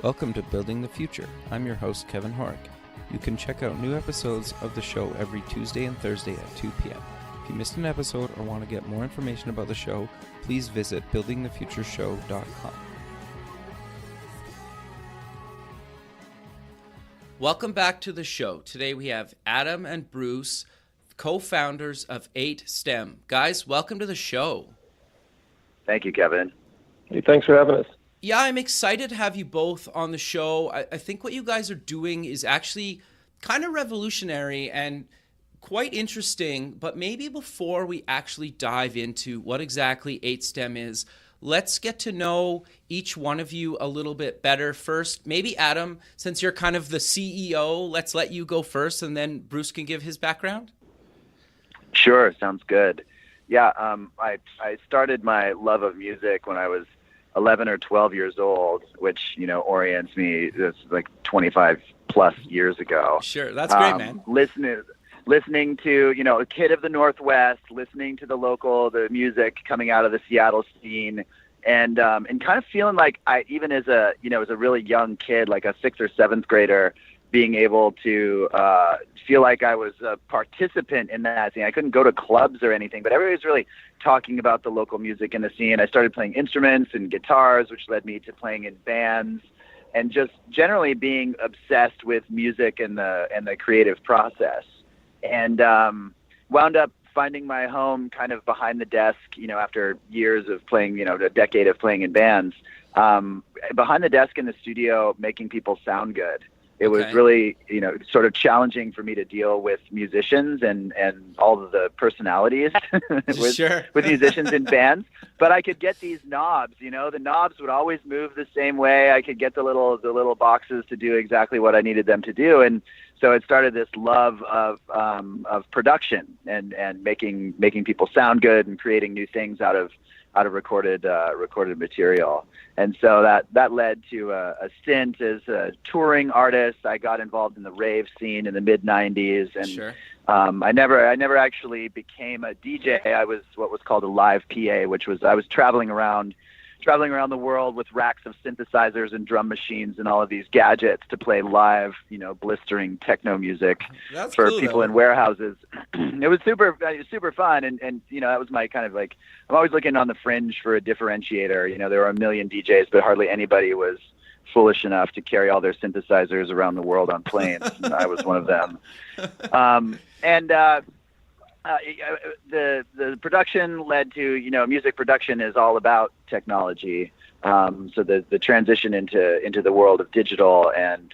Welcome to Building the Future. I'm your host, Kevin Horick. You can check out new episodes of the show every Tuesday and Thursday at 2 p.m. If you missed an episode or want to get more information about the show, please visit buildingthefutureshow.com. Welcome back to the show. Today we have Adam and Bruce, co-founders of 8STEM. Guys, welcome to the show. Thank you, Kevin. Hey, thanks for having us. Yeah, I'm excited to have you both on the show. I think what you guys are doing is actually kind of revolutionary and quite interesting, but maybe before we actually dive into what exactly 8STEM is, let's get to know each one of you a little bit better first. Maybe Adam, since you're kind of the CEO, let's let you go first, and then Bruce can give his background. Sure, sounds good. Yeah, I started my love of music when I was 11 or 12 years old, which, orients me. It's like 25 plus years ago. Sure, that's great, man. Listening to, a kid of the Northwest, listening to the music coming out of the Seattle scene, and kind of feeling like even as a really young kid, like a 6th or 7th grader, being able to feel like I was a participant in that scene. I couldn't go to clubs or anything, but everybody was really talking about the local music in the scene. I started playing instruments and guitars, which led me to playing in bands, and just generally being obsessed with music and the creative process. And wound up finding my home kind of behind the desk, after years of playing, a decade of playing in bands, behind the desk in the studio, making people sound good. It was really, sort of challenging for me to deal with musicians and all of the personalities with musicians in bands. But I could get these knobs, the knobs would always move the same way. I could get the little boxes to do exactly what I needed them to do. And so it started this love of production and making people sound good and creating new things out of recorded material. And so that led to a stint as a touring artist. I got involved in the rave scene in the mid '90s, and I never actually became a DJ. I was what was called a live PA, which was I was traveling around the world with racks of synthesizers and drum machines and all of these gadgets to play live, blistering techno music for people in warehouses. It was super fun. And that was my kind of like, I'm always looking on the fringe for a differentiator. There were a million DJs, but hardly anybody was foolish enough to carry all their synthesizers around the world on planes. And I was one of them. The production led to, music production is all about technology. So the transition into the world of digital and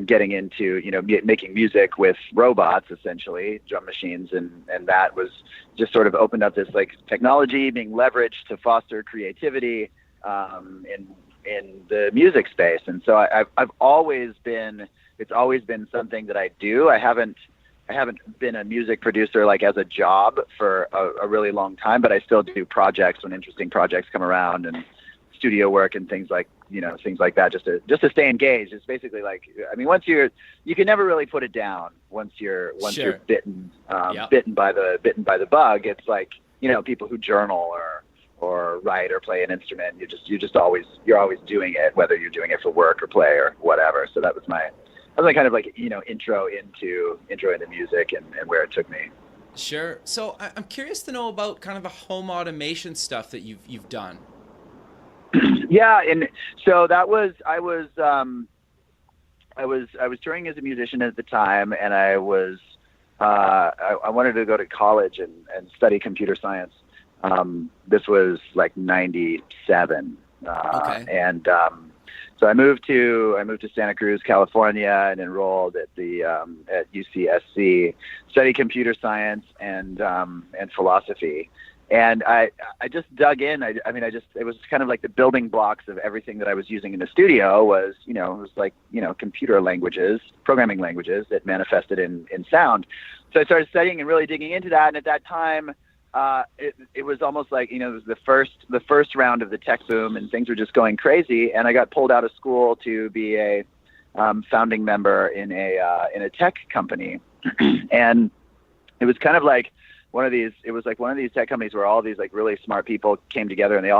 getting into, making music with robots, essentially, drum machines. And that was just sort of opened up this like technology being leveraged to foster creativity in the music space. And so it's always been something that I do. I haven't been a music producer like as a job for a really long time, but I still do projects when interesting projects come around and studio work and things like that just to stay engaged. It's basically like, you can never really put it down once you're bitten by the bug. It's like, people who journal or write or play an instrument, you're always doing it, whether you're doing it for work or play or whatever. So that was my kind of like, intro into music and where it took me. Sure. So I'm curious to know about kind of the home automation stuff that you've done. Yeah. And so I was touring as a musician at the time, and I wanted to go to college and study computer science. This was like 97. So I moved to Santa Cruz, California, and enrolled at UCSC, studied computer science and philosophy. And I just dug in. It was kind of like the building blocks of everything that I was using in the studio was, it was like, computer languages, programming languages that manifested in sound. So I started studying and really digging into that. And at that time, it was almost like, it was the first round of the tech boom, and things were just going crazy. And I got pulled out of school to be a founding member in a tech company. And it was kind of like it was like one of these tech companies where all these like really smart people came together, and they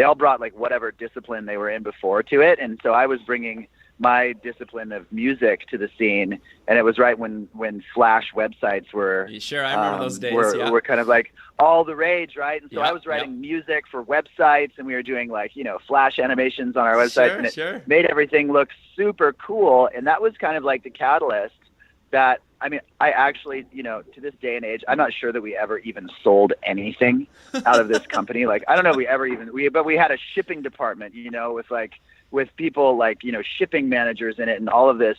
all brought like whatever discipline they were in before to it. And so I was bringing my discipline of music to the scene, and it was right when Flash websites were sure I remember those days were kind of like all the rage, right? And so Yep, I was writing music for websites, and we were doing like, you know, Flash animations on our websites, and it made everything look super cool. And that was kind of like the catalyst that, I mean, I actually, you know, to this day and age, I'm not sure that we ever even sold anything out of this company. Like, I don't know if but we had a shipping department, you know, with people like, you know, shipping managers in it and all of this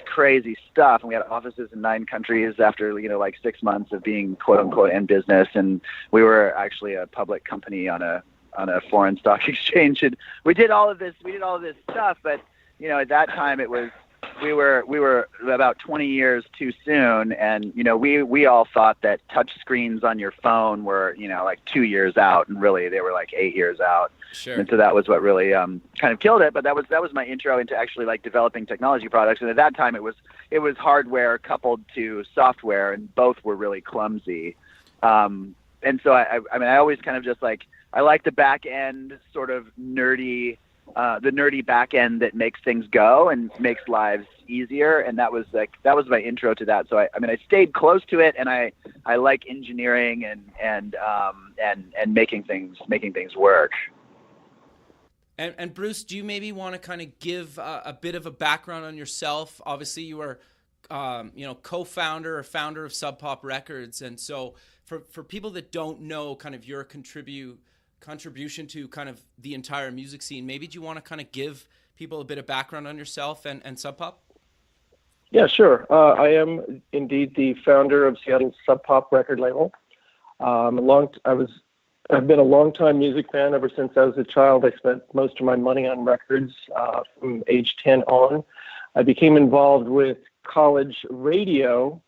crazy stuff. And we had offices in 9 countries after, you know, like 6 months of being quote unquote in business. And we were actually a public company on a foreign stock exchange. And we did all of this stuff. But, you know, at that time we were about 20 years too soon. And, you know, we all thought that touch screens on your phone were, you know, like 2 years out, and really they were like 8 years out. Sure. And so that was what really kind of killed it. But that was my intro into actually like developing technology products. And at that time it was hardware coupled to software, and both were really clumsy. And so I mean, I always kind of just like, I like the back end sort of nerdy, the nerdy back end that makes things go and makes lives easier. And that was my intro to that. So I mean, I stayed close to it, and I like engineering and making things work. And Bruce, do you maybe want to kind of give a bit of a background on yourself? Obviously, you are, you know, co-founder or founder of Sub Pop Records, and so for people that don't know kind of your contribution to kind of the entire music scene, maybe do you want to kind of give people a bit of background on yourself and Sub Pop? Yeah, sure. I am indeed the founder of Seattle's Sub Pop record label. I've been a longtime music fan ever since I was a child. I spent most of my money on records from age 10 on. I became involved with college radio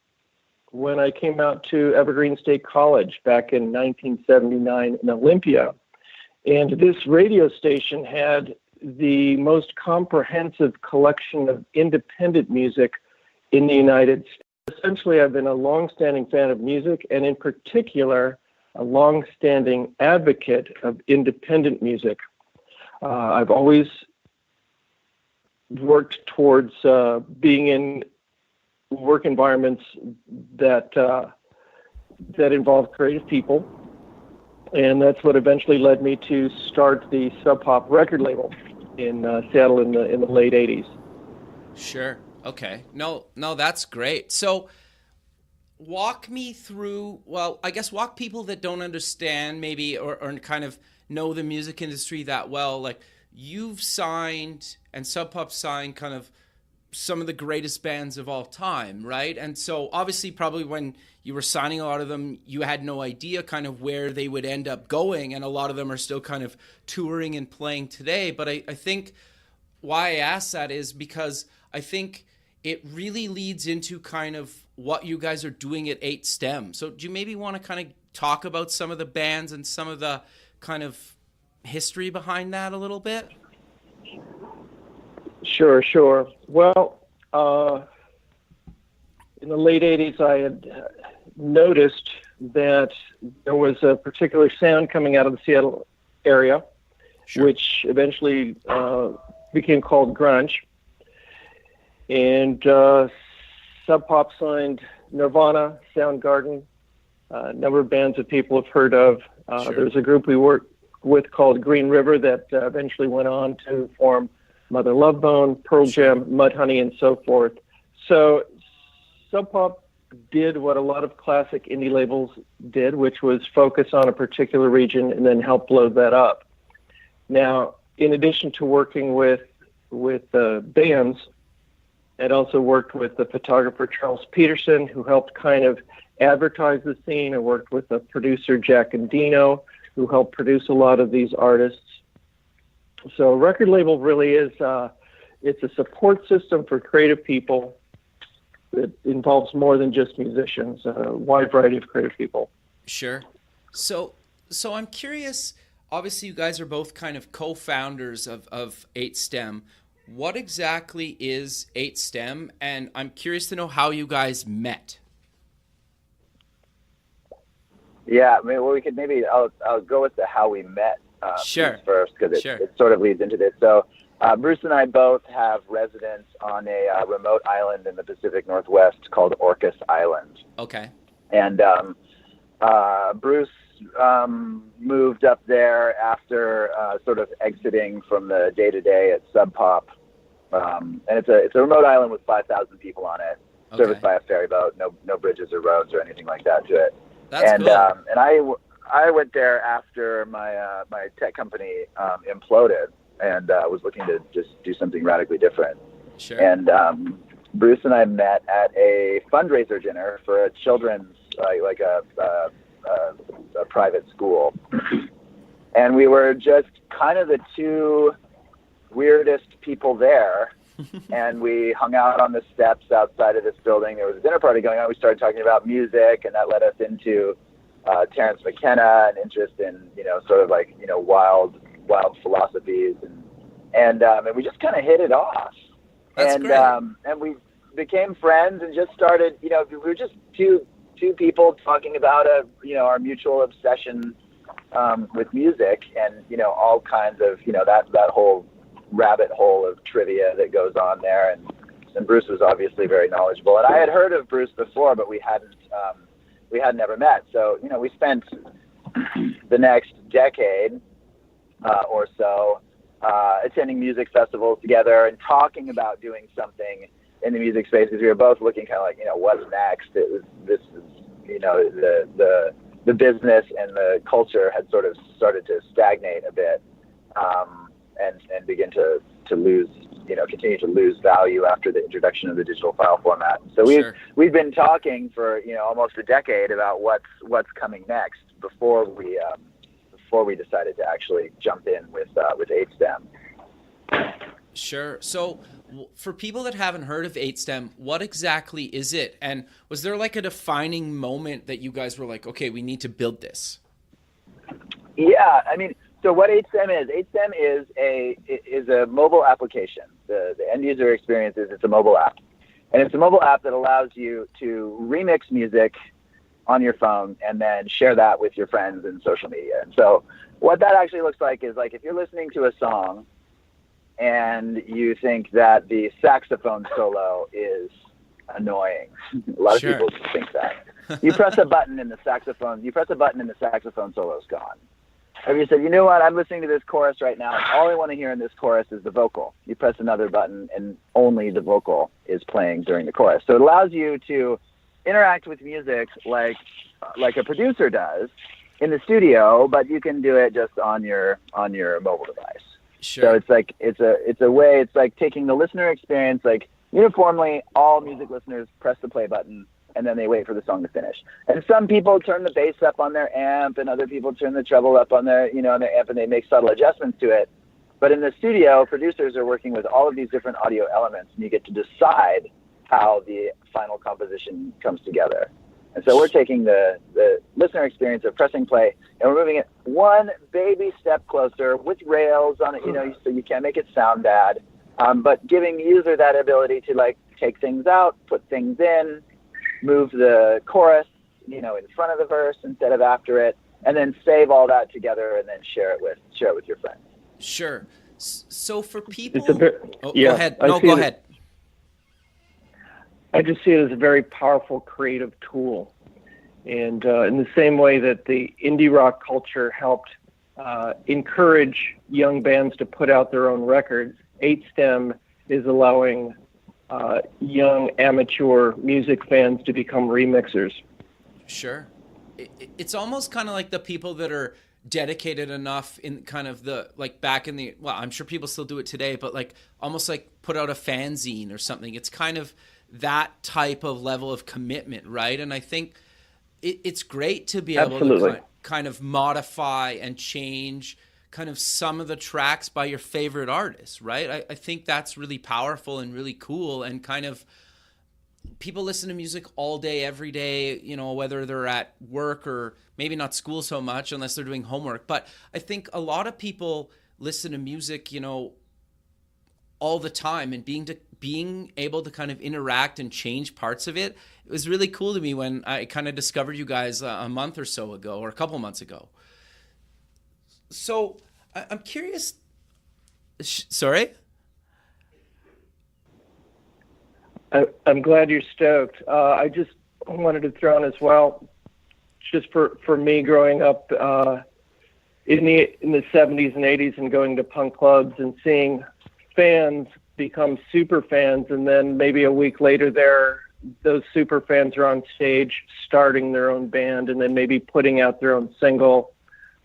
when I came out to Evergreen State College back in 1979 in Olympia. And this radio station had the most comprehensive collection of independent music in the United States. Essentially, I've been a long-standing fan of music, and in particular, a long-standing advocate of independent music. I've always worked towards being in work environments that involve creative people, and that's what eventually led me to start the Sub Pop record label in Seattle in the late '80s. Sure. Okay. No, that's great. So, walk me through, walk people that don't understand maybe or kind of know the music industry that well. Like, you've signed and Sub Pop signed kind of some of the greatest bands of all time, right? And so obviously probably when you were signing a lot of them, you had no idea kind of where they would end up going. And a lot of them are still kind of touring and playing today. But I think why I ask that is because I think it really leads into kind of what you guys are doing at 8stem. So do you maybe want to kind of talk about some of the bands and some of the kind of history behind that a little bit? Sure. Well, in the late 80s, I had noticed that there was a particular sound coming out of the Seattle area, Sure. which eventually became called grunge. And Sub Pop signed Nirvana, Soundgarden, a number of bands that people have heard of. Sure. There's a group we worked with called Green River that eventually went on to form Mother Love Bone, Pearl Jam, Mudhoney, and so forth. So Sub Pop did what a lot of classic indie labels did, which was focus on a particular region and then help blow that up. Now, in addition to working with bands, I'd also worked with the photographer Charles Peterson, who helped kind of advertise the scene. I worked with the producer Jack Endino, who helped produce a lot of these artists. So a record label really is it's a support system for creative people that involves more than just musicians, a wide variety of creative people. Sure. So I'm curious, obviously you guys are both kind of co-founders of 8stem. What exactly is 8stem? And I'm curious to know how you guys met. Yeah, I mean, well, we could maybe I'll go with the how we met Sure. piece first because Sure. it sort of leads into this. So Bruce and I both have residence on a remote island in the Pacific Northwest called Orcas Island, Okay. and Bruce moved up there after sort of exiting from the day-to-day at Sub Pop, and it's a remote island with 5,000 people on it, serviced by a ferry boat, no bridges or roads or anything like that to it. That's cool. And I went there after my my tech company imploded, and was looking to just do something radically different. Sure. And Bruce and I met at a fundraiser dinner for a children's like a private school, and we were just kind of the two weirdest people there. And we hung out on the steps outside of this building. There was a dinner party going on. We started talking about music, and that led us into Terrence McKenna, an interest in sort of like wild philosophies, and we just kind of hit it off. That's great. And we became friends and just started. We were just two people talking about our mutual obsession with music, and all kinds of that whole rabbit hole of trivia that goes on there, and Bruce was obviously very knowledgeable, and I had heard of Bruce before, but we hadn't never met. So we spent the next decade or so attending music festivals together and talking about doing something in the music space, because we were both looking kind of like what's next. This is the business and the culture had sort of started to stagnate a bit. And begin to lose, continue to lose value after the introduction of the digital file format. So we've been talking for almost a decade about what's coming next before we decided to actually jump in with 8stem. Sure. So for people that haven't heard of 8stem, what exactly is it? And was there like a defining moment that you guys were like, okay, we need to build this? Yeah, I mean. So what 8stem is a mobile application. The end user experience is it's a mobile app. And it's a mobile app that allows you to remix music on your phone and then share that with your friends in social media. And so what that actually looks like is like if you're listening to a song and you think that the saxophone solo is annoying. A lot of people think that. You press a button and the saxophone solo's gone. Or you said, you know what, I'm listening to this chorus right now, and all I want to hear in this chorus is the vocal. You press another button, and only the vocal is playing during the chorus. So it allows you to interact with music like a producer does in the studio, but you can do it just on your mobile device. Sure. So it's like it's a way. It's like taking the listener experience. Like uniformly, all music listeners press the play button, and then they wait for the song to finish. And some people turn the bass up on their amp, and other people turn the treble up on their, on their amp, and they make subtle adjustments to it. But in the studio, producers are working with all of these different audio elements, and you get to decide how the final composition comes together. And so we're taking the listener experience of pressing play, and we're moving it one baby step closer with rails on it, so you can't make it sound bad, but giving the user that ability to like take things out, put things in, move the chorus, in front of the verse instead of after it, and then save all that together and then share it with your friends. Sure. So for people, go ahead. Go ahead. I just see it as a very powerful creative tool, and in the same way that the indie rock culture helped encourage young bands to put out their own records, 8stem is allowing young amateur music fans to become remixers. Sure. It's almost kind of like the people that are dedicated enough in kind of the, like back in the, well, I'm sure people still do it today, but like almost like put out a fanzine or something. It's kind of that type of level of commitment, right? And I think it's great to be able to kind of modify and change kind of some of the tracks by your favorite artists, right? I think that's really powerful and really cool, and kind of people listen to music all day, every day, whether they're at work or maybe not school so much unless they're doing homework. But I think a lot of people listen to music, all the time, and being able to kind of interact and change parts of it, it was really cool to me when I kind of discovered you guys a month or so ago, or a couple months ago. So I'm curious. Sorry? I'm glad you're stoked. I just wanted to throw in as well, just for me growing up in the 70s and 80s and going to punk clubs and seeing fans become super fans, and then maybe a week later those super fans are on stage starting their own band and then maybe putting out their own single.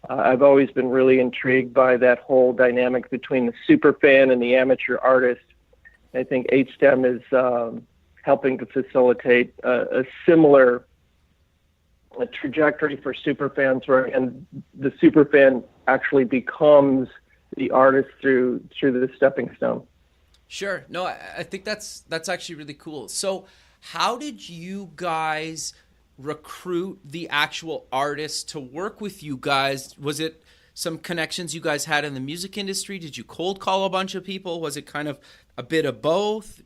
I've always been really intrigued by that whole dynamic between the super fan and the amateur artist. I think HSTEM is helping to facilitate a similar trajectory for super fans, and the super fan actually becomes the artist through the stepping stone. Sure. No, I think that's actually really cool. So how did you guys recruit the actual artists to work with you guys? Was it some connections you guys had in the music industry? Did you cold call a bunch of people? Was it kind of a bit of both?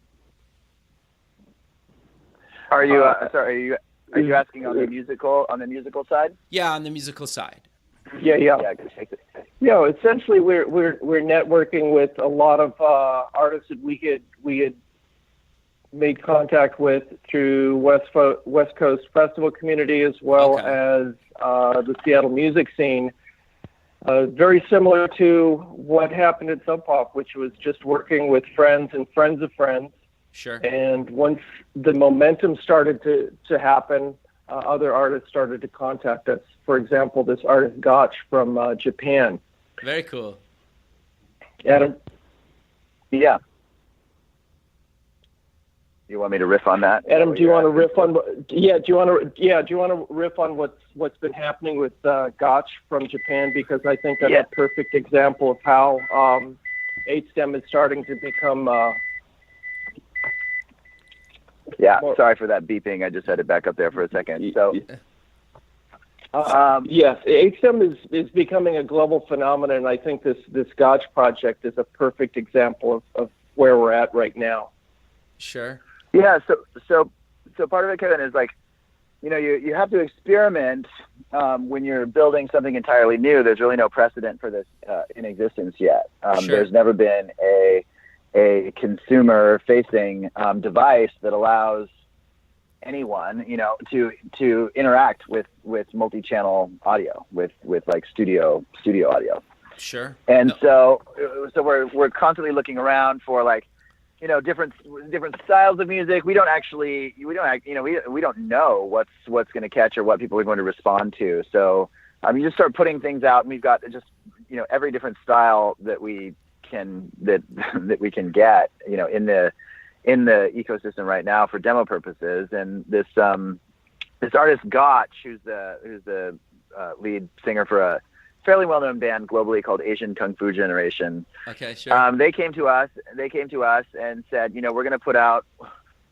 Are you asking on the musical side? Yeah, on the musical side. Yeah. Essentially, we're networking with a lot of artists that we had made contact with through West Coast festival community, as well as the Seattle music scene. Very similar to what happened at Sub Pop, which was just working with friends and friends of friends. Sure. And once the momentum started to happen, other artists started to contact us. For example, this artist Gotch from Japan. Very cool. Adam? Yeah. You want me to riff on that? Adam, do you want to riff on? Do you want to riff on what's been happening with Gotch from Japan? Because I think that's a perfect example of how HSTEM is starting to become. Sorry for that beeping. I just had it back up there for a second. So. Yes, HSTEM is becoming a global phenomenon, and I think this Gotch project is a perfect example of where we're at right now. Sure. Yeah, so part of it, Kevin, is like, you have to experiment when you're building something entirely new. There's really no precedent for this in existence yet. Sure. There's never been a consumer-facing device that allows anyone, to interact with multi-channel audio, with like studio audio. Sure. And so we're constantly looking around for like, different styles of music. We don't know what's going to catch or what people are going to respond to. So you just start putting things out, and we've got just every different style that we can get in the ecosystem right now for demo purposes. And this artist Gotch, who's the lead singer for a fairly well-known band globally called Asian Kung Fu Generation. Okay, sure. They came to us and said, we're going to put out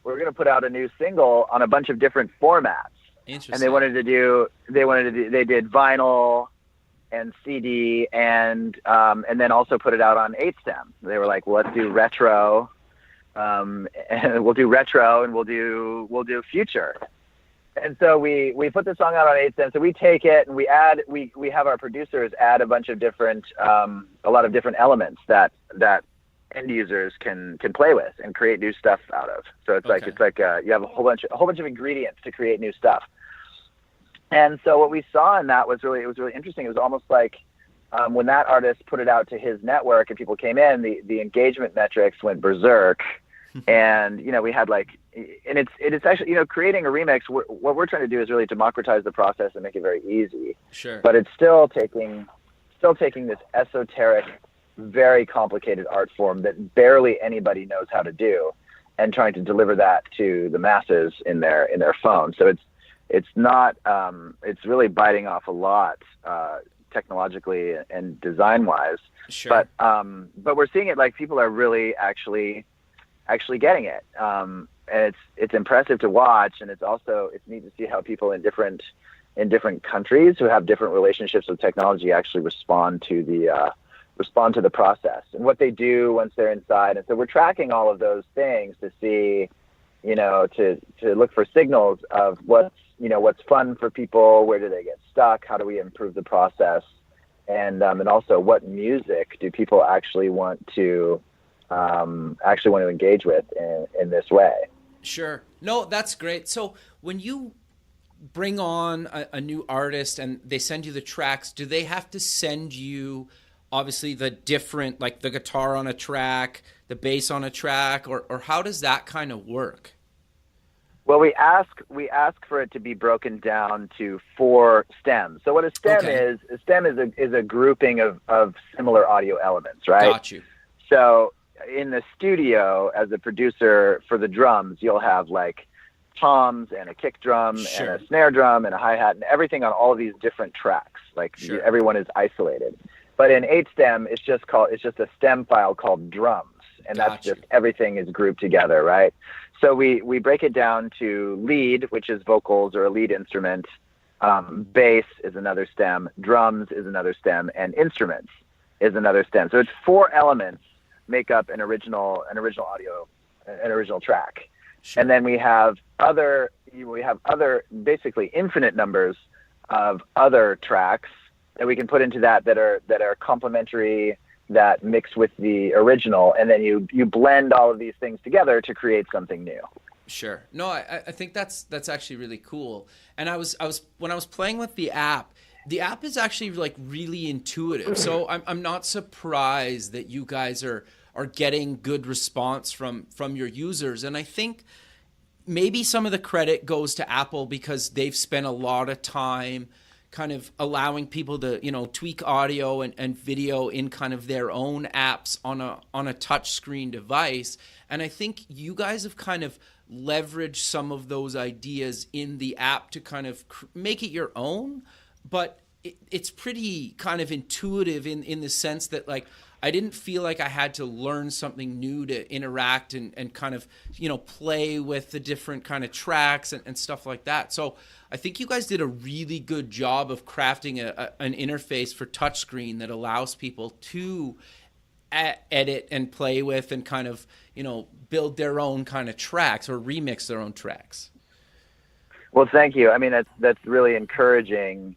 a new single on a bunch of different formats. Interesting. And they did vinyl and CD and then also put it out on HSTEM. They were like, well, let's do retro. And we'll do retro, and we'll do future. And so we put the song out on HSTEM. So we take it and we have our producers add a bunch of different, a lot of different elements that end users can play with and create new stuff out of. So it's like you have a whole bunch of ingredients to create new stuff. And so what we saw in that was really interesting. It was almost like when that artist put it out to his network and people came in, the engagement metrics went berserk. And we had and it's actually creating a remix. What we're trying to do is really democratize the process and make it very easy. Sure. But it's still taking this esoteric, very complicated art form that barely anybody knows how to do, and trying to deliver that to the masses in their phone. So it's not it's really biting off a lot technologically and design wise. Sure. But we're seeing it like people are really actually getting it. And it's impressive to watch, and it's neat to see how people in different countries who have different relationships with technology actually respond to respond to the process and what they do once they're inside. And so we're tracking all of those things to see, to look for signals of what's fun for people, where do they get stuck, how do we improve the process, and also what music do people actually want to engage with in this way. Sure. No, that's great. So when you bring on a new artist and they send you the tracks, do they have to send you obviously the different, like the guitar on a track, the bass on a track, or how does that kind of work? Well, we ask for it to be broken down to 4 stems. So what a stem is, is a grouping of similar audio elements, right? Got you. So in the studio, as a producer for the drums, you'll have like toms and a kick drum and a snare drum and a hi-hat and everything on all of these different tracks. Like everyone is isolated. But in 8-stem, it's just a stem file called drums. And that's just everything is grouped together, right? So we break it down to lead, which is vocals or a lead instrument. Bass is another stem. Drums is another stem. And instruments is another stem. So it's 4 elements make up an original audio, an original track. Sure. And then we have other basically infinite numbers of other tracks that we can put into that are complementary, that mix with the original, and then you blend all of these things together to create something new. Sure. No, I think that's actually really cool. And I was when I was playing with the app is actually like really intuitive. So I'm not surprised that you guys are getting good response from your users. And I think maybe some of the credit goes to Apple because they've spent a lot of time kind of allowing people to, tweak audio and video in kind of their own apps on a touch screen device. And I think you guys have kind of leveraged some of those ideas in the app to kind of make it your own, but it's pretty kind of intuitive in the sense that, like, I didn't feel like I had to learn something new to interact and kind of, play with the different kind of tracks and stuff like that. So I think you guys did a really good job of crafting an interface for touchscreen that allows people to edit and play with and kind of, build their own kind of tracks or remix their own tracks. Well, thank you. I mean, that's really encouraging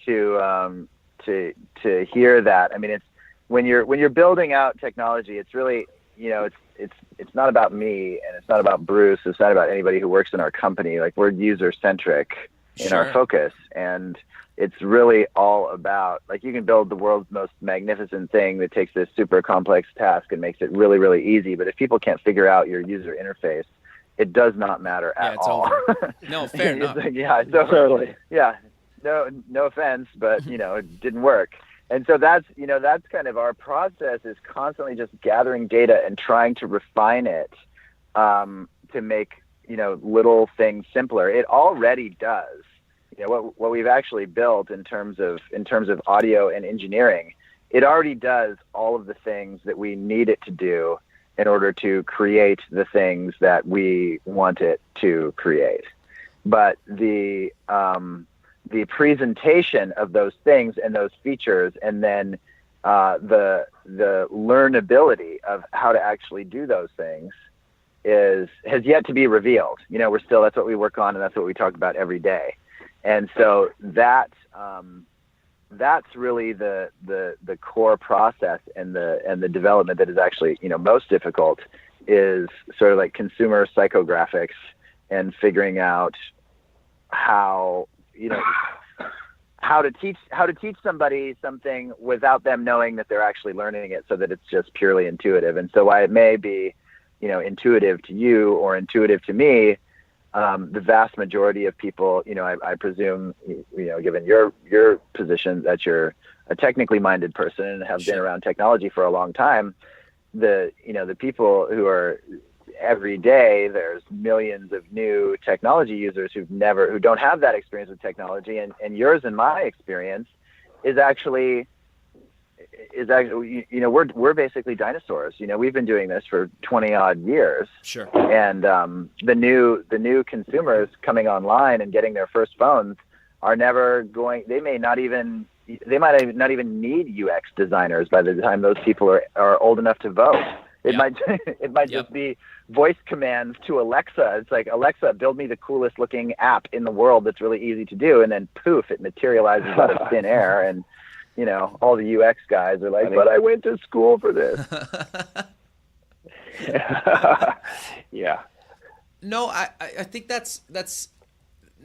to hear that. I mean, it's when you're building out technology, it's really, it's not about me and it's not about Bruce. It's not about anybody who works in our company. Like, we're user centric in our focus, and it's really all about, like, you can build the world's most magnificent thing that takes this super complex task and makes it really, really easy. But if people can't figure out your user interface, it does not matter at all. No, fair enough. Like, so, totally. Yeah. No offense, but it didn't work. And so that's kind of our process, is constantly just gathering data and trying to refine it to make, little things simpler. It already does. What we've actually built in terms of audio and engineering, it already does all of the things that we need it to do in order to create the things that we want it to create. But the presentation of those things and those features, and then the learnability of how to actually do those things has yet to be revealed. That's what we work on, and that's what we talk about every day. And so that's really the core process and the development that is actually most difficult, is sort of like consumer psychographics and figuring out how to teach somebody something without them knowing that they're actually learning it, so that it's just purely intuitive. And so while it may be intuitive to you or intuitive to me, the vast majority of people, I presume, given your position, that you're a technically minded person and have been around technology for a long time, the people who are every day, there's millions of new technology users who don't have that experience with technology, and yours and my experience is actually we're basically dinosaurs. We've been doing this for 20 odd years. Sure. And the new consumers coming online and getting their first phones are never going, they may not even they might not even need UX designers by the time those people are old enough to vote. It might just be voice commands to Alexa. It's like, Alexa, build me the coolest looking app in the world that's really easy to do, and then poof, it materializes out of thin air, and all the UX guys are like, but I went to school for this. Yeah. No, I think that's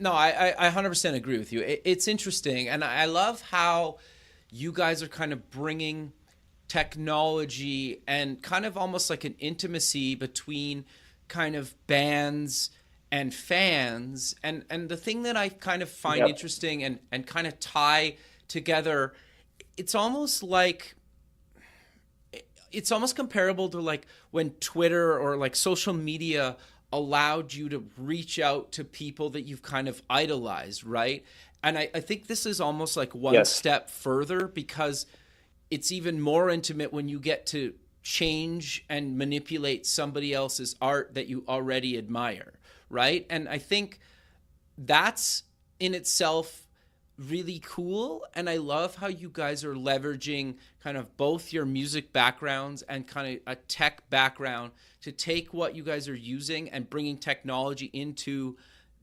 no, I 100% agree with you. It's interesting, and I love how you guys are kind of bringing technology and kind of almost like an intimacy between kind of bands and fans. And the thing that I kind of find interesting and kind of tie together, it's almost comparable to like when Twitter or like social media allowed you to reach out to people that you've kind of idolized, right? And I think this is almost like one step further, because it's even more intimate when you get to change and manipulate somebody else's art that you already admire, right? And I think that's in itself really cool. And I love how you guys are leveraging kind of both your music backgrounds and kind of a tech background to take what you guys are using and bringing technology into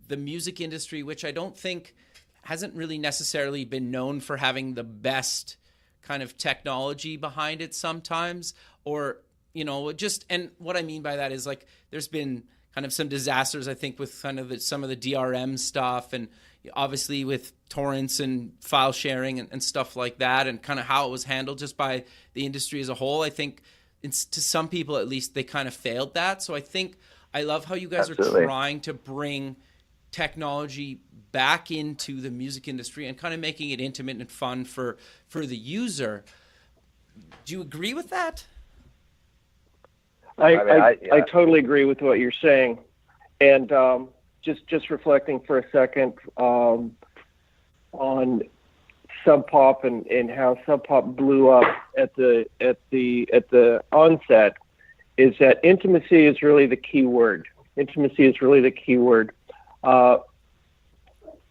the music industry, which I don't think hasn't really necessarily been known for having the best kind of technology behind it sometimes, or and what I mean by that is like there's been kind of some disasters, I think, with kind of some of the DRM stuff, and obviously with torrents and file sharing and stuff like that, and kind of how it was handled just by the industry as a whole. I think to some people at least, they kind of failed that. So I think I love how you guys are trying to bring technology back into the music industry and kind of making it intimate and fun for the user. Do you agree with that? I totally agree with what you're saying. And just reflecting for a second on Sub Pop and how Sub Pop blew up at the onset, is that intimacy is really the key word. Intimacy is really the key word.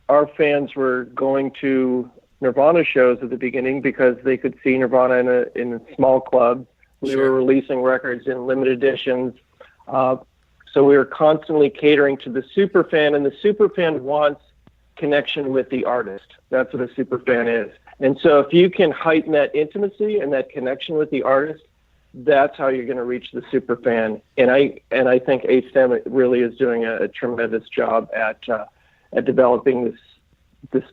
Our fans were going to Nirvana shows at the beginning because they could see Nirvana in a small clubs. We were releasing records in limited editions. So we were constantly catering to the super fan, and the super fan wants connection with the artist. That's what a super fan is. And so if you can heighten that intimacy and that connection with the artist, that's how you're going to reach the super fan. And I think ASTEM really is doing a tremendous job at developing this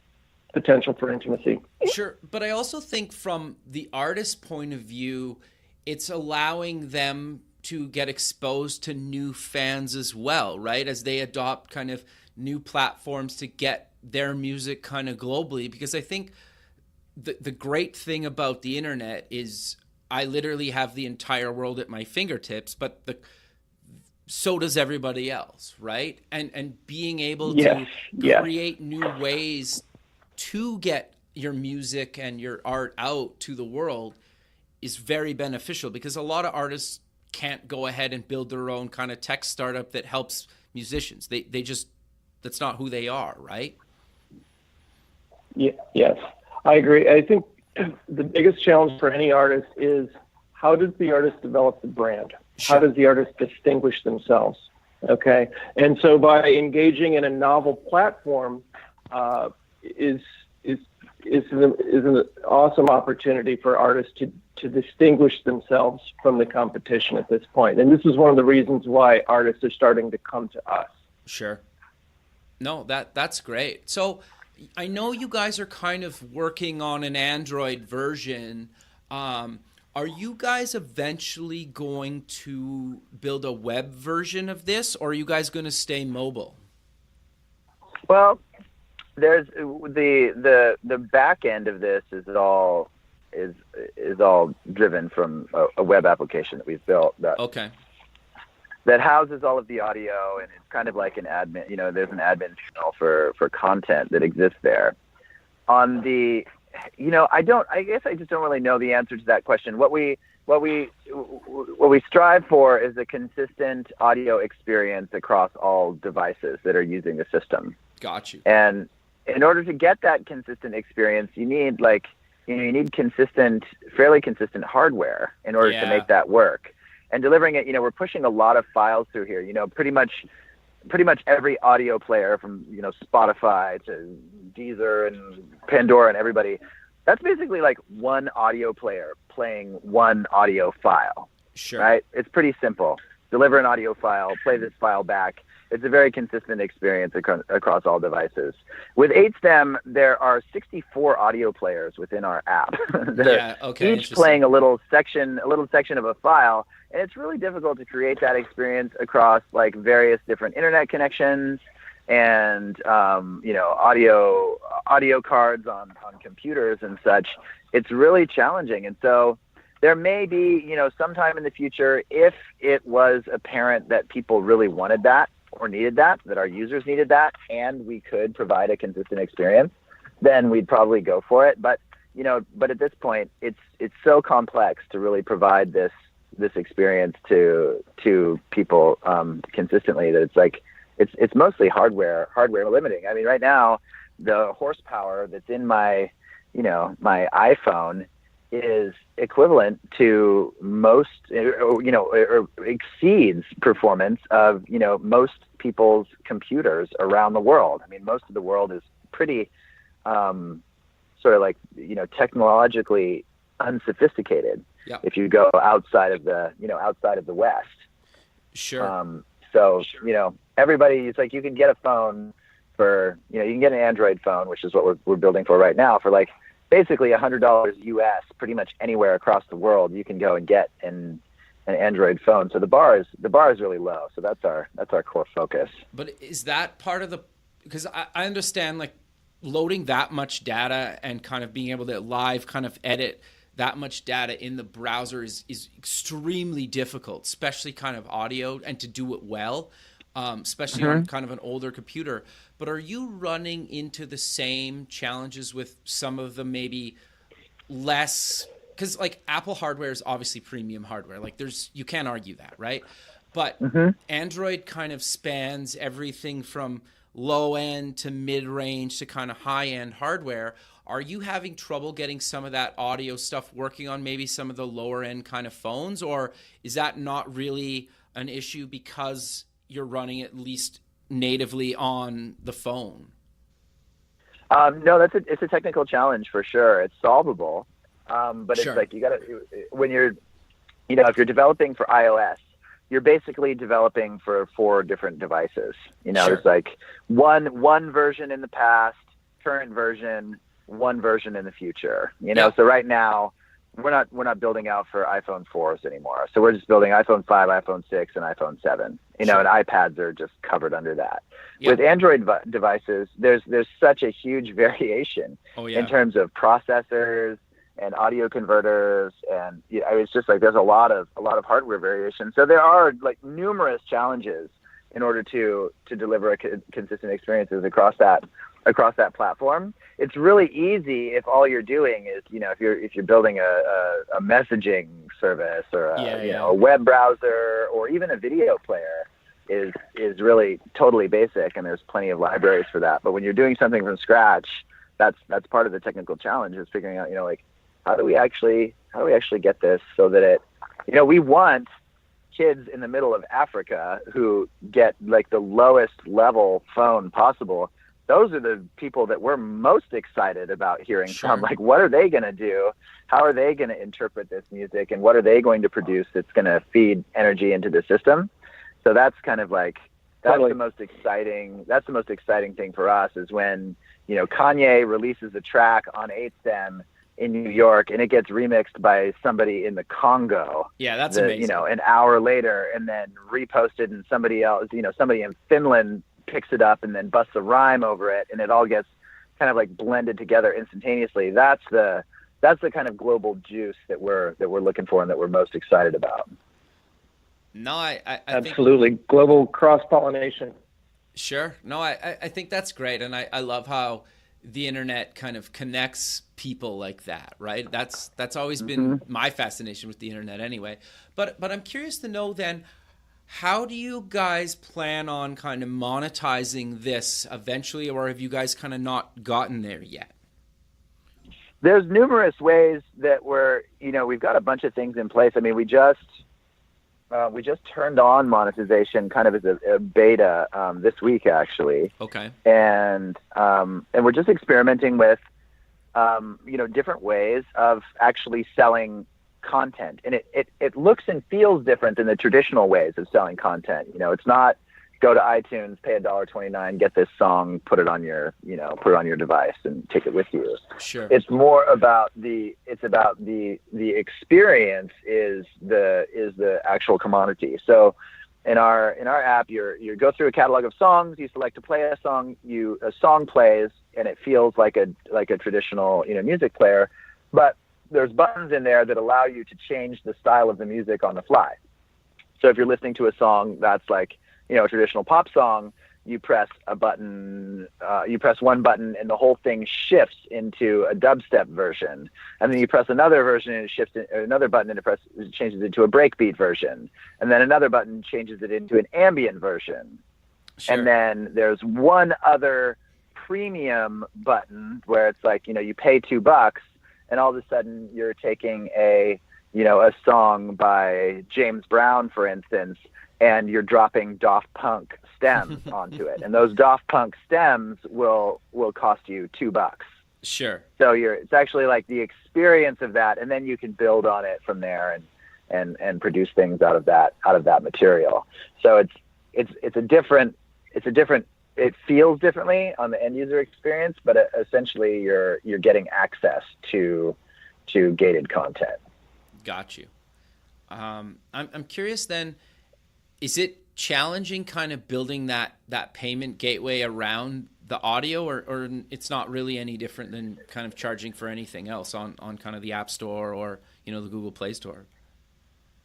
potential for intimacy. Sure, but I also think from the artist's point of view, it's allowing them to get exposed to new fans as well, right? As they adopt kind of new platforms to get their music kind of globally. Because I think the great thing about the internet is I literally have the entire world at my fingertips, but so does everybody else, right? And being able to create new ways to get your music and your art out to the world is very beneficial, because a lot of artists can't go ahead and build their own kind of tech startup that helps musicians. They just, that's not who they are, right? Yes, I agree. I think the biggest challenge for any artist is, how does the artist develop the brand? How does the artist distinguish themselves? Okay. And so by engaging in a novel platform is an awesome opportunity for artists to distinguish themselves from the competition at this point. And this is one of the reasons why artists are starting to come to us. Sure. No, that's great. So I know you guys are kind of working on an Android version. Are you guys eventually going to build a web version of this, or are you guys going to stay mobile? Well, there's the back end of this is all driven from a web application that we've built that houses all of the audio, and it's kind of like an admin. There's an admin channel for content that exists there. On the I guess I just don't really know the answer to that question. What we strive for is a consistent audio experience across all devices that are using the system. Got you. And in order to get that consistent experience, you need you need fairly consistent hardware in order to make that work. And delivering it, we're pushing a lot of files through here. Pretty much every audio player from Spotify to Deezer and Pandora and everybody, that's basically like one audio player playing one audio file. Sure. Right? It's pretty simple. Deliver an audio file, play this file back. It's a very consistent experience across all devices. With 8stem, there are 64 audio players within our app that are each playing a little section of a file, and it's really difficult to create that experience across like various different internet connections and audio cards on computers and such. It's really challenging, and so there may be sometime in the future, if it was apparent that people really wanted that or needed that our users needed that, and we could provide a consistent experience, then we'd probably go for it. But at this point, it's so complex to really provide this experience to people consistently that it's like it's mostly hardware limiting. I mean, right now the horsepower that's in my iPhone is equivalent to most, or exceeds performance of, most people's computers around the world. I mean, most of the world is pretty, sort of like, technologically unsophisticated. Yeah. If you go outside of the West. Sure. Everybody, it's like you can get a phone for, you can get an Android phone, which is what we're building for right now, for like basically $100 US, pretty much anywhere across the world. You can go and get an Android phone. So the bar is really low. So that's our core focus. But is that part of because I understand like loading that much data and kind of being able to live kind of edit that much data in the browser is extremely difficult, especially kind of audio, and to do it well, especially on kind of an older computer. But are you running into the same challenges with some of the maybe less, because like Apple hardware is obviously premium hardware. Like you can't argue that, right? But Android kind of spans everything from low end to mid range to kind of high end hardware. Are you having trouble getting some of that audio stuff working on maybe some of the lower end kind of phones, or is that not really an issue because you're running at least natively on the phone? No, it's a technical challenge for sure. It's solvable, but it's like you got to, when you're, if you're developing for iOS, you're basically developing for 4 different devices. There's like one version in the past, current version, one version in the future. So right now we're not building out for iPhone 4s anymore. So we're just building iPhone 5, iPhone 6, and iPhone 7. And iPads are just covered under that. With Android devices, there's such a huge variation in terms of processors and audio converters, and it's just like there's a lot of hardware variation. So there are like numerous challenges in order to deliver consistent experiences across that platform. It's really easy if all you're doing is, if you're building a messaging service or a web browser or even a video player is really totally basic, and there's plenty of libraries for that. But when you're doing something from scratch, that's part of the technical challenge, is figuring out, like, how do we actually get this so that it, we want kids in the middle of Africa who get like the lowest level phone possible. Those are the people that we're most excited about hearing from. Like, what are they going to do? How are they going to interpret this music? And what are they going to produce that's going to feed energy into the system? So that's kind of like, that's the most exciting thing for us, is when, Kanye releases a track on 8stem in New York and it gets remixed by somebody in the Congo. Yeah, that's amazing. An hour later, and then reposted, and somebody else, somebody in Finland picks it up and then busts a rhyme over it, and it all gets kind of like blended together instantaneously. That's the kind of global juice that we're looking for and that we're most excited about. No, I absolutely think, global cross-pollination. Sure. No, I think that's great, and I love how the internet kind of connects people like that, right? That's always been my fascination with the internet anyway. But I'm curious to know then, how do you guys plan on kind of monetizing this eventually, or have you guys kind of not gotten there yet? There's numerous ways that we've got a bunch of things in place. I mean, we just turned on monetization kind of as a beta this week, actually. Okay. And we're just experimenting with different ways of actually selling content, and it looks and feels different than the traditional ways of selling content. It's not go to iTunes, pay $1.29, get this song, put it on your device and take it with you. Sure. It's more about the experience is the actual commodity. So in our app, you go through a catalog of songs, you select to play a song, a song plays, and it feels like a traditional music player, but there's buttons in there that allow you to change the style of the music on the fly. So if you're listening to a song that's like, a traditional pop song, you press a button, you press one button and the whole thing shifts into a dubstep version. And then you press another version and it shifts another button and it changes it into a breakbeat version. And then another button changes it into an ambient version. Sure. And then there's one other premium button where it's like, you pay $2 and all of a sudden you're taking a song by James Brown, for instance, and you're dropping Daft Punk stems onto it. And those Daft Punk stems will cost you $2. Sure. So it's actually like the experience of that, and then you can build on it from there and produce things out of that material. So it feels differently on the end user experience, but essentially you're getting access to gated content. Got you. I'm curious then, is it challenging kind of building that payment gateway around the audio, or it's not really any different than kind of charging for anything else on kind of the App Store or, the Google Play Store?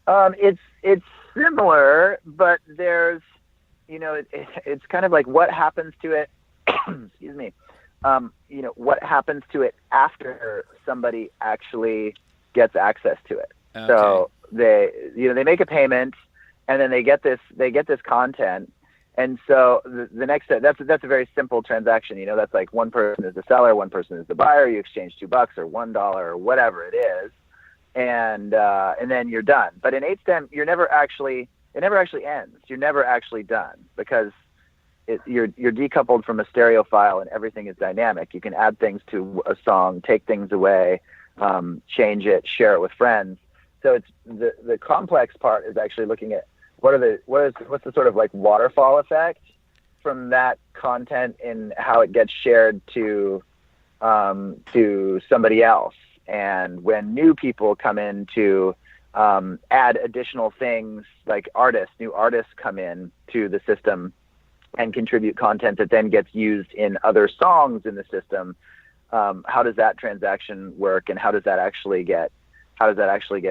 It's similar, but there's, it's kind of like what happens to it, excuse me, what happens to it after somebody actually gets access to it. Okay. So they make a payment, and then they get this content. And so the next step, that's a very simple transaction. That's like one person is the seller, one person is the buyer. You exchange $2 or $1 or whatever it is. And then you're done. But in 8stem, it never actually ends. You're never actually done because you're decoupled from a stereo file, and everything is dynamic. You can add things to a song, take things away, change it, share it with friends. So it's the complex part is actually looking at what's the sort of like waterfall effect from that content and how it gets shared to somebody else. And when new people come in to add additional things, like new artists come in to the system and contribute content that then gets used in other songs in the system, how does that transaction work, and how does that actually get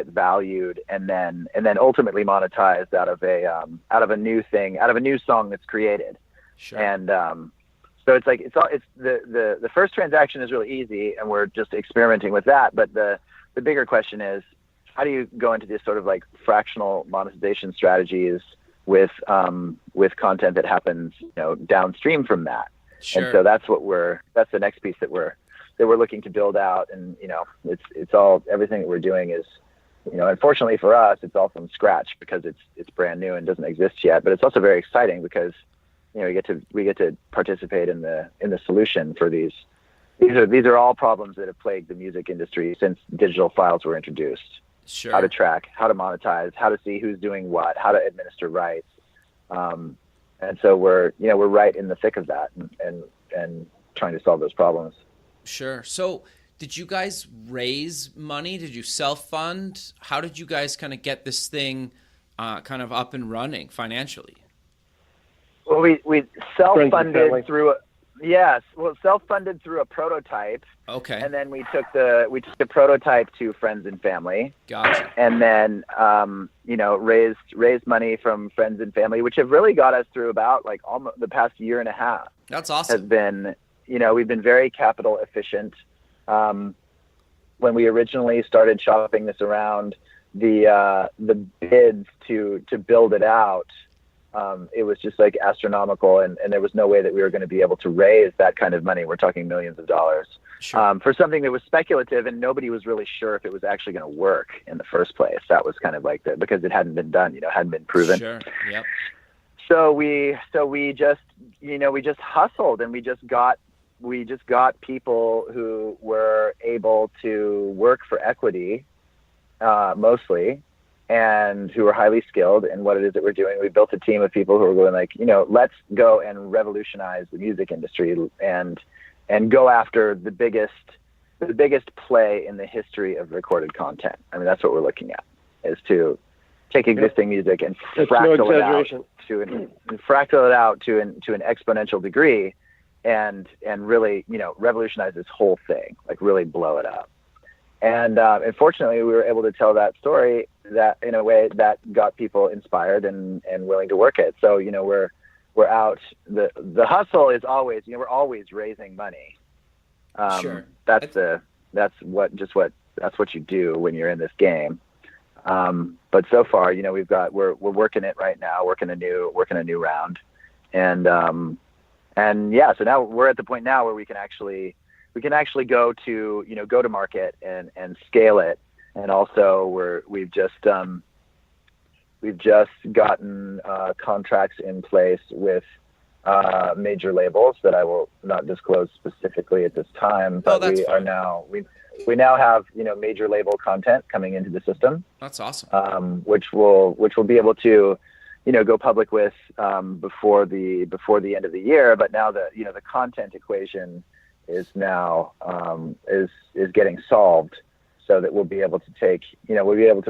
valued and then ultimately monetized out of a new song that's created. Sure. And so it's like it's the first transaction is really easy, and we're just experimenting with that. But the bigger question is, how do you go into this sort of like fractional monetization strategies with content that happens downstream from that? Sure. And so that's the next piece that we're looking to build out. And it's all, everything that we're doing is, unfortunately for us, it's all from scratch because it's brand new and doesn't exist yet. But it's also very exciting because we get to participate in the solution for these. These are all problems that have plagued the music industry since digital files were introduced. Sure. How to track, how to monetize, how to see who's doing what, how to administer rights. And so we're right in the thick of that and trying to solve those problems. Sure. So did you guys raise money? Did you self-fund? How did you guys kind of get this thing kind of up and running financially? Well, we self-funded through self-funded through a prototype. Okay. And then we took the prototype to friends and family. Gotcha. And then raised money from friends and family, which have really got us through about like almost the past year and a half. That's awesome. Has been, we've been very capital efficient. When we originally started shopping this around, the bids to build it out it was just like astronomical, and there was no way that we were going to be able to raise that kind of money. We're talking millions of dollars. Sure. For something that was speculative, and nobody was really sure if it was actually going to work in the first place. That was kind of like because it hadn't been done, hadn't been proven. Sure. Yep. So we just hustled, and we just got people who were able to work for equity, mostly, and who were highly skilled in what it is that we're doing. We built a team of people who were going like, let's go and revolutionize the music industry and go after the biggest play in the history of recorded content. I mean, that's what we're looking at, is to take existing music and fractal it out to an exponential degree, and really, revolutionize this whole thing, like really blow it up. And fortunately, we were able to tell that story that in a way that got people inspired and willing to work it. So, we're out. The hustle is always, we're always raising money. Sure. That's what you do when you're in this game. But so far, we're working it right now, working a new round. And yeah, so now we're at the point now where we can actually go to market and scale it. And also we've just gotten contracts in place with major labels that I will not disclose specifically at this time, but we now have major label content coming into the system. That's awesome. Which we'll be able to go public with before the end of the year. But now the content equation is now is getting solved, so that we'll be able to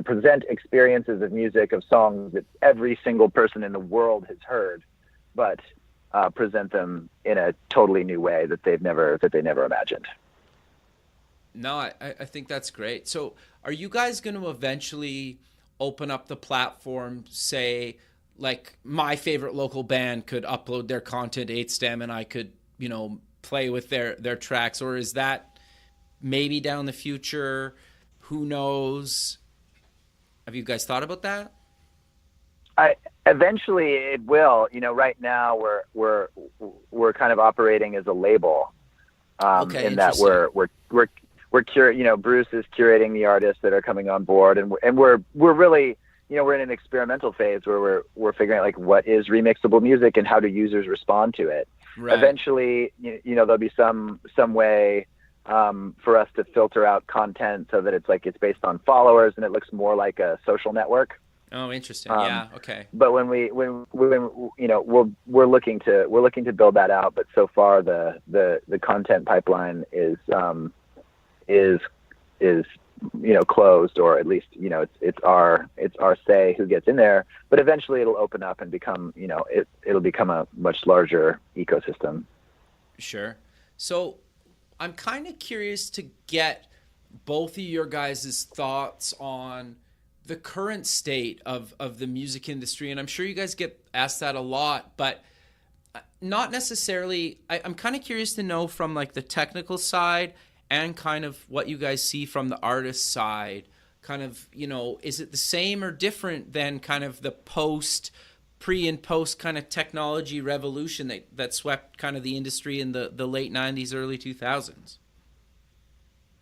present experiences of music, of songs that every single person in the world has heard, but present them in a totally new way that they never imagined. No, I think that's great. So are you guys going to eventually open up the platform, say, like my favorite local band could upload their content to 8stem and I could, play with their tracks? Or is that maybe down the future? Who knows? Have you guys thought about that? Eventually it will. Right now we're kind of operating as a label. Okay, in that we're Bruce is curating the artists that are coming on board, and we're really, we're in an experimental phase where we're figuring out like what is remixable music and how do users respond to it. Right. Eventually, there'll be some way for us to filter out content so that it's based on followers and it looks more like a social network. Oh, interesting. Yeah. Okay. But when we're looking to build that out, but so far the content pipeline is closed, or at least it's our say who gets in there. But eventually it'll open up and become it'll become a much larger ecosystem. Sure. So I'm kind of curious to get both of your guys' thoughts on the current state of the music industry. And I'm sure you guys get asked that a lot, but not necessarily. I'm kind of curious to know from like the technical side and kind of what you guys see from the artist side. Kind of, is it the same or different than kind of the pre and post kind of technology revolution that swept kind of the industry in the late 90s, early 2000s?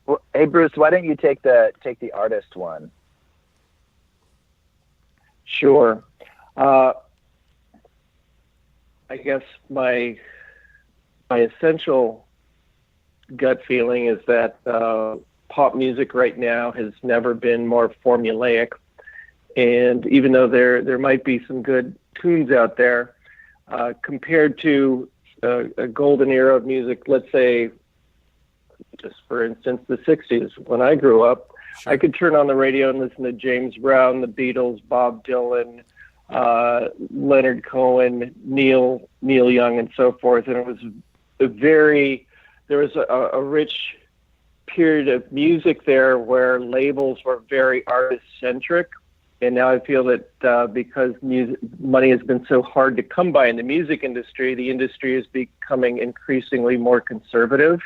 Well, hey Bruce, why don't you take the artist one? Sure. I guess my essential gut feeling is that pop music right now has never been more formulaic. And even though there might be some good tunes out there, compared to a golden era of music, let's say, just for instance, the 60s, when I grew up, sure, I could turn on the radio and listen to James Brown, the Beatles, Bob Dylan, Leonard Cohen, Neil Young, and so forth. And it was there was a rich period of music there where labels were very artist-centric. And now I feel that because money has been so hard to come by in the music industry, the industry is becoming increasingly more conservative,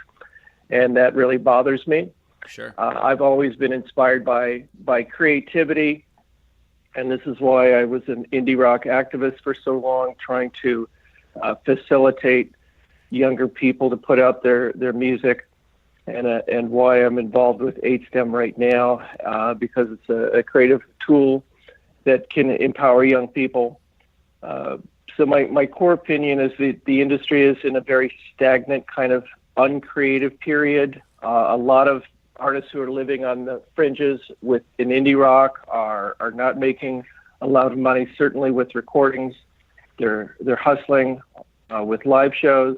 and that really bothers me. Sure. I've always been inspired by creativity And this is why I was an indie rock activist for so long, trying to facilitate younger people to put out their music, and why I'm involved with 8STEM right now, because it's a creative tool that can empower young people. So my core opinion is that the industry is in a very stagnant, kind of uncreative period. A lot of artists who are living on the fringes in indie rock are not making a lot of money, certainly with recordings. They're hustling with live shows.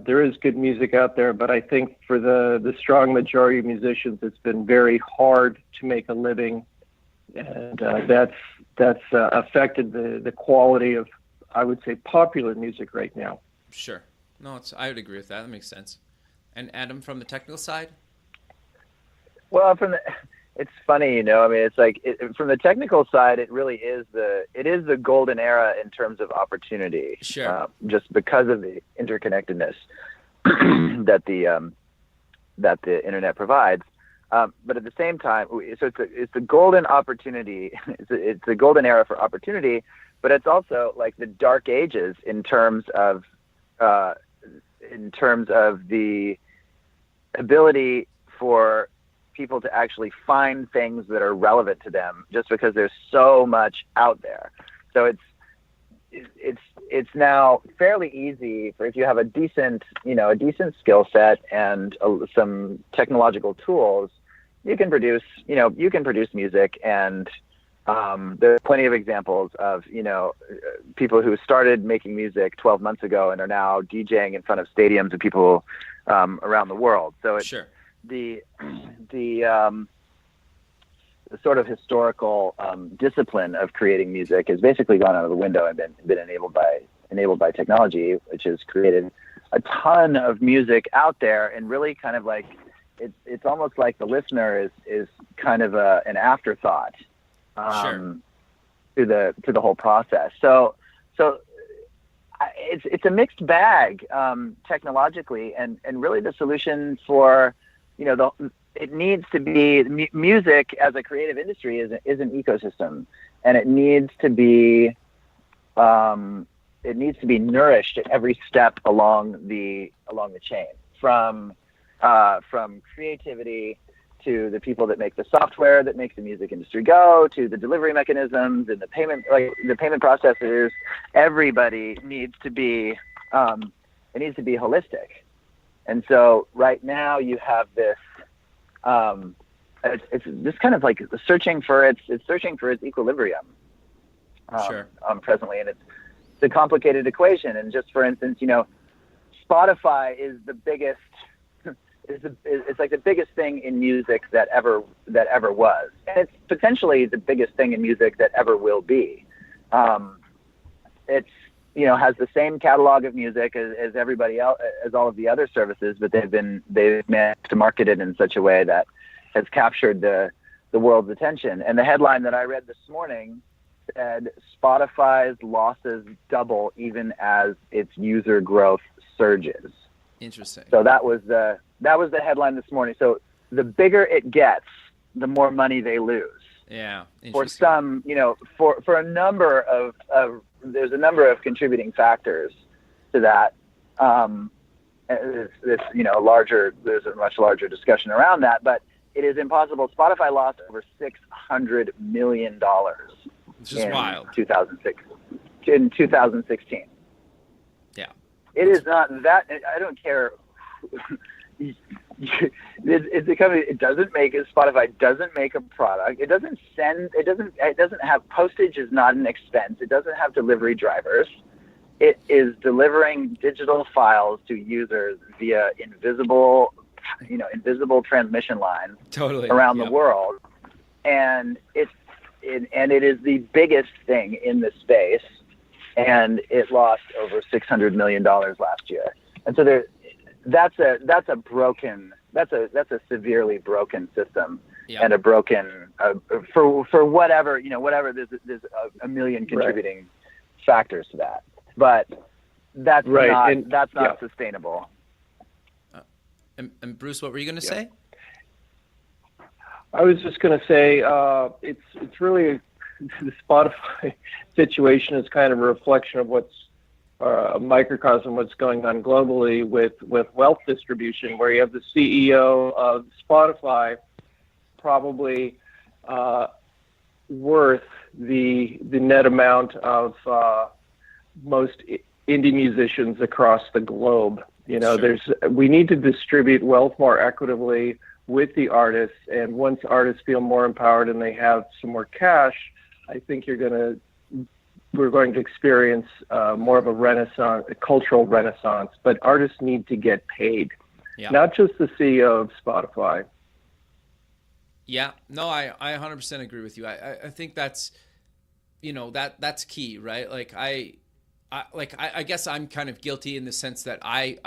There is good music out there, but I think for the strong majority of musicians, it's been very hard to make a living, and that's affected the quality of, I would say, popular music right now. Sure. No, I would agree with that. That makes sense. And Adam, from the technical side? Well, it's funny, I mean, it's like from the technical side, it really is the golden era in terms of opportunity. Sure. Just because of the interconnectedness that the internet provides. But at the same time, so it's a golden opportunity. It's a golden era for opportunity, but it's also like the dark ages in terms of the ability for people to actually find things that are relevant to them, just because there's so much out there. So it's now fairly easy for, if you have a decent skill set and some technological tools, you can produce music. And there's plenty of examples of, people who started making music 12 months ago and are now DJing in front of stadiums of people around the world. So it's Sure. The sort of historical discipline of creating music has basically gone out of the window and been enabled by technology, which has created a ton of music out there, and really kind of like it's almost like the listener is kind of an afterthought Sure. to the whole process. So it's a mixed bag technologically, and really the solution for it needs to be, music as a creative industry is an ecosystem, and it needs to be nourished at every step along the chain, from creativity to the people that make the software that makes the music industry go, to the delivery mechanisms and the payment processors. Everybody needs to be holistic. And so right now you have this, it's just kind of like searching for its equilibrium. Sure. Presently, and it's a complicated equation. And just for instance, Spotify is the biggest, it's like the biggest thing in music that ever was, and it's potentially the biggest thing in music that ever will be. It's has the same catalog of music as everybody else, as all of the other services, but they've managed to market it in such a way that has captured the world's attention. And the headline that I read this morning said Spotify's losses double even as its user growth surges. Interesting. So that was the headline this morning. So the bigger it gets, the more money they lose. Yeah. For some, for a number of there's a number of contributing factors to that. There's a much larger discussion around that, but it is impossible. Spotify lost over $600 million It's just wild. In 2016. Yeah. It is not that, I don't care. It's a company. Spotify doesn't make a product. It doesn't have postage is not an expense. It doesn't have delivery drivers. It is delivering digital files to users via invisible transmission lines around the world. And it is the biggest thing in the space, and it lost over $600 million last year. And so that's a severely broken system. Yep. And a broken for whatever there's a million contributing factors to that, but that's not sustainable. And Bruce, what were you going to say? I was just going to say it's really the Spotify situation is kind of a reflection of what's a microcosm what's going on globally with wealth distribution, where you have the CEO of Spotify probably worth the net amount of most indie musicians across the globe. You know, Sure. we need to distribute wealth more equitably with the artists, and once artists feel more empowered and they have some more cash, I think we're going to experience more of a renaissance, a cultural renaissance. But artists need to get paid, not just the CEO of Spotify. Yeah, no, I 100% agree with you. I think that's, you know, that's key, right? Like I guess I'm kind of guilty in the sense that I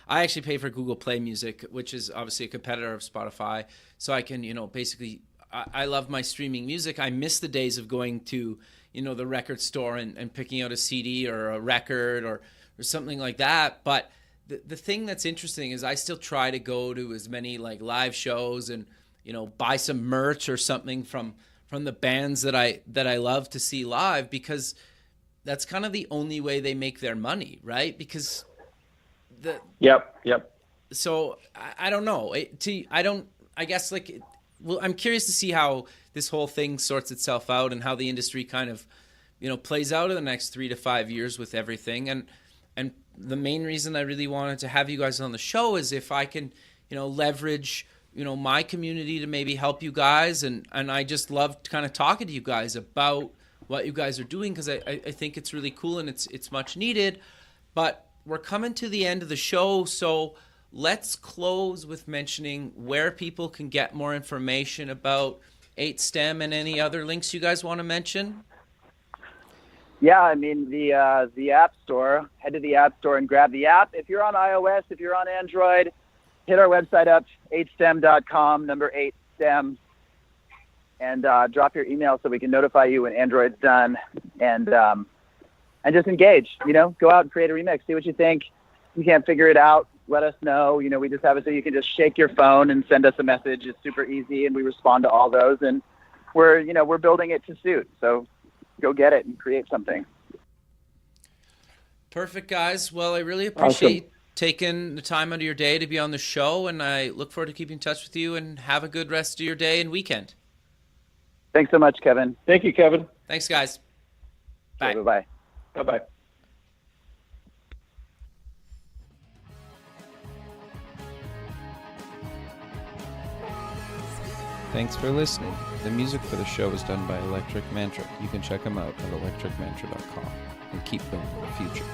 actually pay for Google Play Music, which is obviously a competitor of Spotify. So I can, you know, basically, I love my streaming music. I miss the days of going to, you know, the record store and picking out a CD or a record or something like that. But the thing that's interesting is I still try to go to as many like live shows and, you know, buy some merch or something from the bands that I love to see live, because that's kind of the only way they make their money, right? Because Yep. So I don't know. I'm curious to see how this whole thing sorts itself out and how the industry kind of, you know, plays out in the next 3 to 5 years with everything. And the main reason I really wanted to have you guys on the show is if I can, you know, leverage, you know, my community to maybe help you guys. And I just love kind of talking to you guys about what you guys are doing, because I think it's really cool and it's much needed. But we're coming to the end of the show, so let's close with mentioning where people can get more information about 8STEM and any other links you guys want to mention. Yeah, I mean, the App Store, head to the App Store and grab the app. If you're on iOS, if you're on Android, hit our website up, 8stem.com, number 8STEM, and drop your email so we can notify you when Android's done, and just engage, you know, go out and create a remix, see what you think. If you can't figure it out, let us know. You know, we just have it so you can just shake your phone and send us a message. It's super easy, and we respond to all those, and we're building it to suit. So go get it and create something. Perfect, guys. Well, I really appreciate taking the time out of your day to be on the show, and I look forward to keeping in touch with you, and have a good rest of your day and weekend. Thanks so much, Kevin. Thank you, Kevin. Thanks, guys. Bye. Okay, bye-bye. Bye-bye. Thanks for listening. The music for the show is done by Electric Mantra. You can check them out at electricmantra.com and keep them in the future.